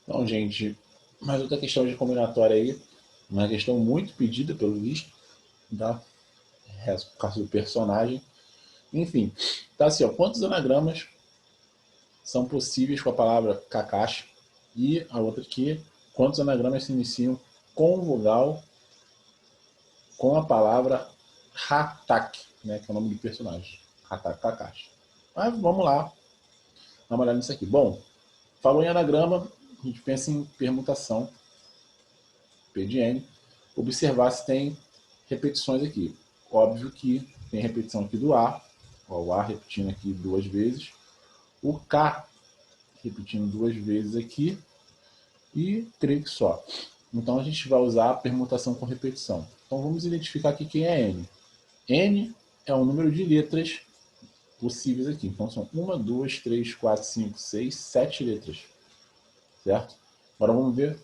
Então, gente, mais outra questão de combinatória aí, uma questão muito pedida pelo visto, tá? Por causa do personagem. Enfim, tá assim, ó, quantos anagramas são possíveis com a palavra Kakashi? E a outra aqui, quantos anagramas se iniciam com vogal com a palavra Hatak, né, que é o nome do personagem, Hatak Kakashi. Mas vamos lá, dar uma olhada nisso aqui. Bom, falou em anagrama, a gente pensa em permutação, P de N, observar se tem repetições aqui. Óbvio que tem repetição aqui do A, ó, o A repetindo aqui duas vezes, o K repetindo duas vezes aqui, e creio que só. Então a gente vai usar a permutação com repetição. Então vamos identificar aqui quem é N. N é o número de letras possíveis aqui. Então são 1, 2, 3, 4, 5, 6, 7 letras. Certo? Agora vamos ver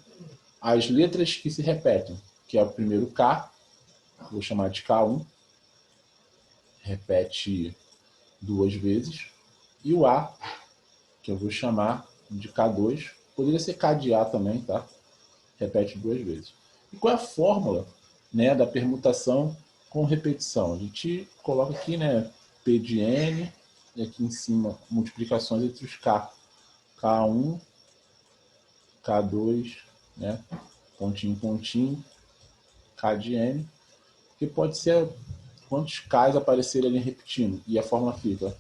as letras que se repetem, que é o primeiro K, vou chamar de K1, repete duas vezes, e o A, que eu vou chamar de K2, poderia ser K de A também, tá? Repete duas vezes. E qual é a fórmula, né, da permutação com repetição? A gente coloca aqui, né, P de N, e aqui em cima multiplicações entre os K. K1, K2, né, pontinho, pontinho, K de N, que pode ser quantos Ks aparecerem ali repetindo. E a fórmula fica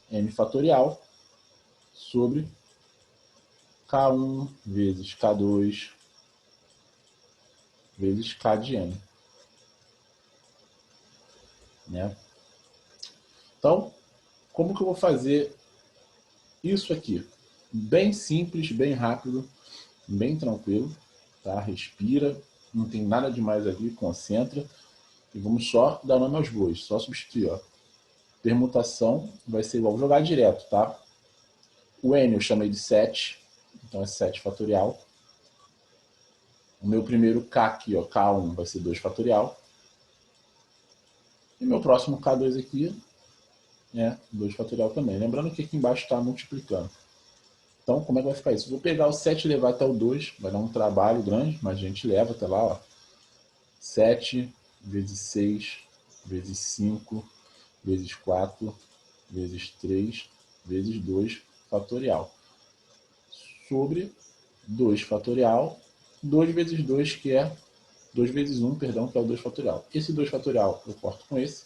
N fatorial sobre K1 vezes K2 vezes K de N. Né? Então, como que eu vou fazer isso aqui? Bem simples, bem rápido, bem tranquilo. Tá? Respira, não tem nada demais ali, concentra. E vamos só dar nome aos bois, só substituir. Ó. Permutação vai ser igual, vou jogar direto, tá? O N eu chamei de 7, então é 7 fatorial. O meu primeiro K aqui, ó, K1 vai ser 2 fatorial. E meu próximo K2 aqui é 2 fatorial também. Lembrando que aqui embaixo está multiplicando. Então, como é que vai ficar isso? Vou pegar o 7 e levar até o 2, vai dar um trabalho grande, mas a gente leva até lá, ó. 7 vezes 6 vezes 5 vezes 4 vezes 3 vezes 2 fatorial. Sobre 2 fatorial, 2 vezes 2, que é 2 vezes 1, perdão, que é o 2 fatorial. Esse 2 fatorial eu corto com esse,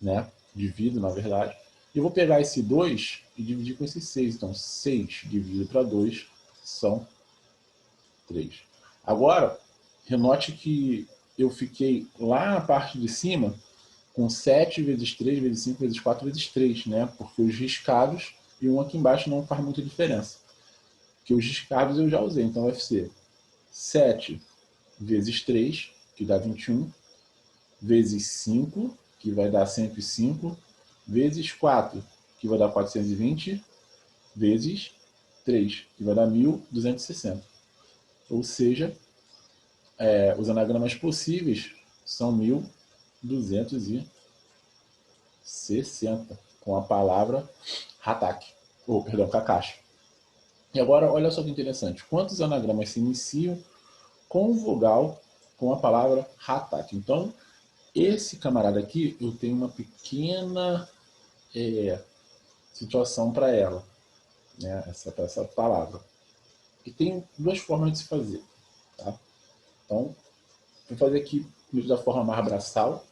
né? Divido, na verdade. E eu vou pegar esse 2 e dividir com esse 6. Então, 6 dividido para 2 são 3. Agora, renote que eu fiquei lá na parte de cima com 7 vezes 3 vezes 5 vezes 4 vezes 3, né? Porque os riscados e um aqui embaixo não faz muita diferença. Porque os riscados eu já usei. Então, vai ser 7 vezes 3, que dá 21, vezes 5, que vai dar 105, vezes 4, que vai dar 420, vezes 3, que vai dar 1260. Ou seja, os anagramas possíveis são 1260, com a palavra Hatak, ou perdão, Kakashi. E agora, olha só que interessante, quantos anagramas se iniciam com vogal com a palavra Hatak? Então, esse camarada aqui, eu tenho uma pequena situação para ela, né? Essa palavra. E tem duas formas de se fazer. Tá? Então, vou fazer aqui da forma mais braçal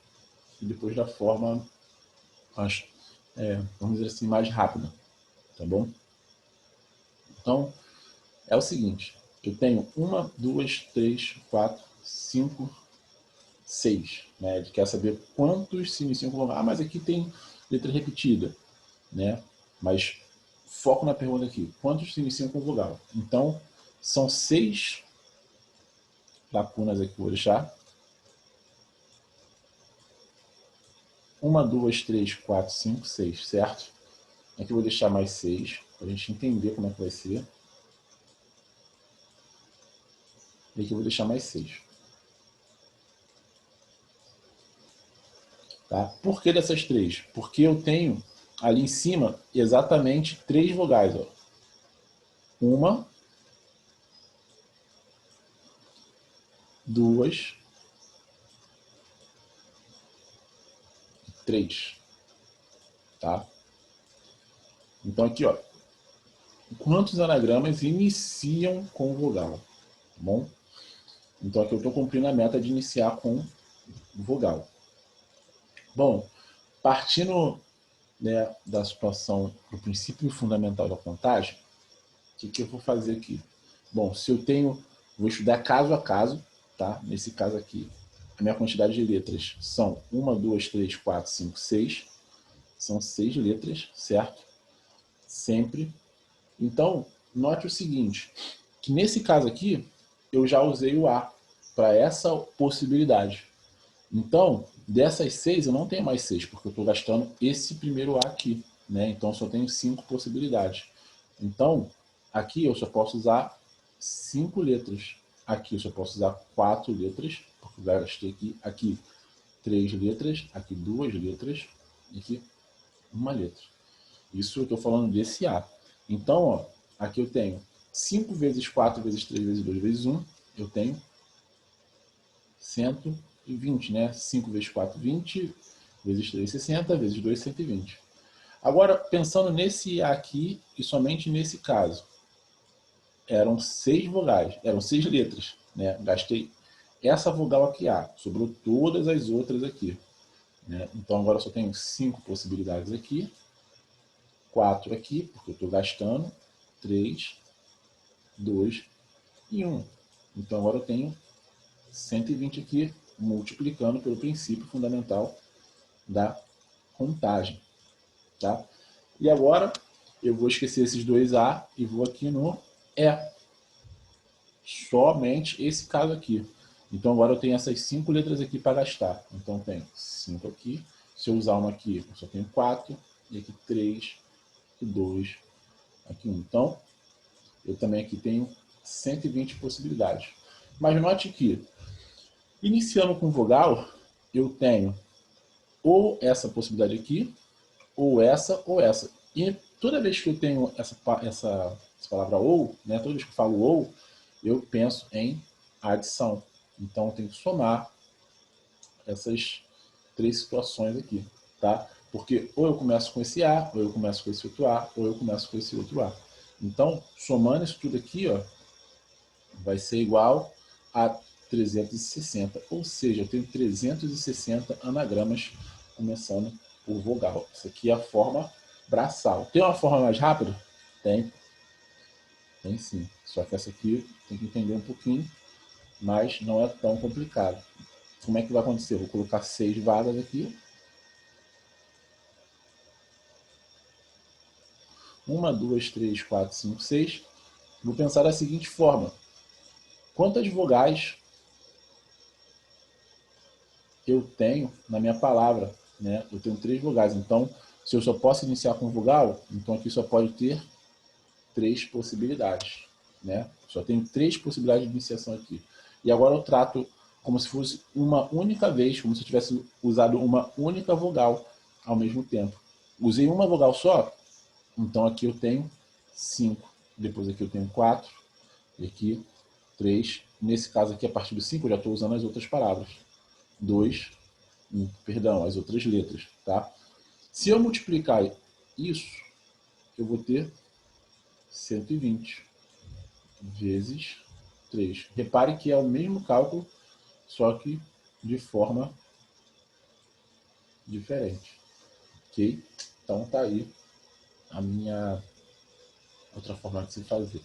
e depois da forma mais, vamos dizer assim, mais rápida. Tá bom? Então, é o seguinte. Eu tenho 1, 2, 3, 4, 5, 6. Né? Ele quer saber quantos se iniciam com vogal. Ah, mas aqui tem letra repetida. Né? Mas foco na pergunta aqui. Quantos se iniciam com vogal? Então, são 6 lacunas aqui que eu vou deixar. 1, 2, 3, 4, 5, 6, certo? Aqui eu vou deixar mais 6, para a gente entender como é que vai ser. E aqui eu vou deixar mais 6. Tá? Por que dessas 3? Porque eu tenho ali em cima exatamente 3 vogais. Ó. Uma, 2, 3, tá? Então aqui, ó, quantos anagramas iniciam com vogal, tá bom? Então aqui eu estou cumprindo a meta de iniciar com vogal. Bom, partindo, né, da situação do princípio fundamental da contagem, o que eu vou fazer aqui? Bom, se eu tenho, vou estudar caso a caso, tá? Nesse caso aqui, a minha quantidade de letras são 1, 2, 3, 4, 5, 6. São 6 letras, certo? Sempre. Então, note o seguinte, que nesse caso aqui, eu já usei o A para essa possibilidade. Então, dessas 6, eu não tenho mais 6, porque eu estou gastando esse primeiro A aqui, né? Então, eu só tenho 5 possibilidades. Então, aqui eu só posso usar 5 letras. Aqui eu só posso usar 4 letras, porque eu gastei aqui 3 letras, aqui 2 letras, e aqui uma letra. Isso eu estou falando desse A. Então, ó, aqui eu tenho 5 vezes 4 vezes 3 vezes 2 vezes 1, eu tenho 120, né? 5 vezes 4, 20, vezes 3, 60, vezes 2, 120. Agora, pensando nesse A aqui, e somente nesse caso, eram 6 vogais, eram 6 letras, né? Gastei essa vogal aqui A, sobrou todas as outras aqui, né? Então agora eu só tenho 5 possibilidades aqui, 4 aqui, porque eu estou gastando, 3, 2 e 1. Então agora eu tenho 120 aqui, multiplicando pelo princípio fundamental da contagem. Tá? E agora eu vou esquecer esses dois A e vou aqui no E. Somente esse caso aqui. Então agora eu tenho essas 5 letras aqui para gastar. Então eu tenho 5 aqui. Se eu usar uma aqui, eu só tenho 4. E aqui 3, aqui 2, aqui 1. Então eu também aqui tenho 120 possibilidades. Mas note que, iniciando com vogal, eu tenho ou essa possibilidade aqui, ou essa, ou essa. E toda vez que eu tenho essa palavra ou, né, toda vez que eu falo ou, eu penso em adição. Então eu tenho que somar essas 3 situações aqui, tá? Porque ou eu começo com esse A, ou eu começo com esse outro A, ou eu começo com esse outro A. Então, somando isso tudo aqui, ó, vai ser igual a 360, ou seja, eu tenho 360 anagramas começando por vogal. Isso aqui é a forma braçal. Tem uma forma mais rápida? Tem. Tem sim. Só que essa aqui tem que entender um pouquinho, mas não é tão complicado. Como é que vai acontecer? Eu vou colocar 6 vagas aqui. 1, 2, 3, 4, 5, 6. Vou pensar da seguinte forma. Quantas vogais eu tenho na minha palavra, né? Eu tenho 3 vogais, então se eu só posso iniciar com vogal, então aqui só pode ter 3 possibilidades, né? Só tenho 3 possibilidades de iniciação aqui. E agora eu trato como se fosse uma única vez, como se eu tivesse usado uma única vogal ao mesmo tempo. Usei uma vogal só, então aqui eu tenho 5, depois aqui eu tenho 4, e aqui 3. Nesse caso aqui, a partir do 5, eu já estou usando as outras palavras. 2, perdão, as outras letras, tá? Se eu multiplicar isso, eu vou ter 120 vezes 3. Repare que é o mesmo cálculo, só que de forma diferente, ok? Então tá aí a minha outra forma de se fazer.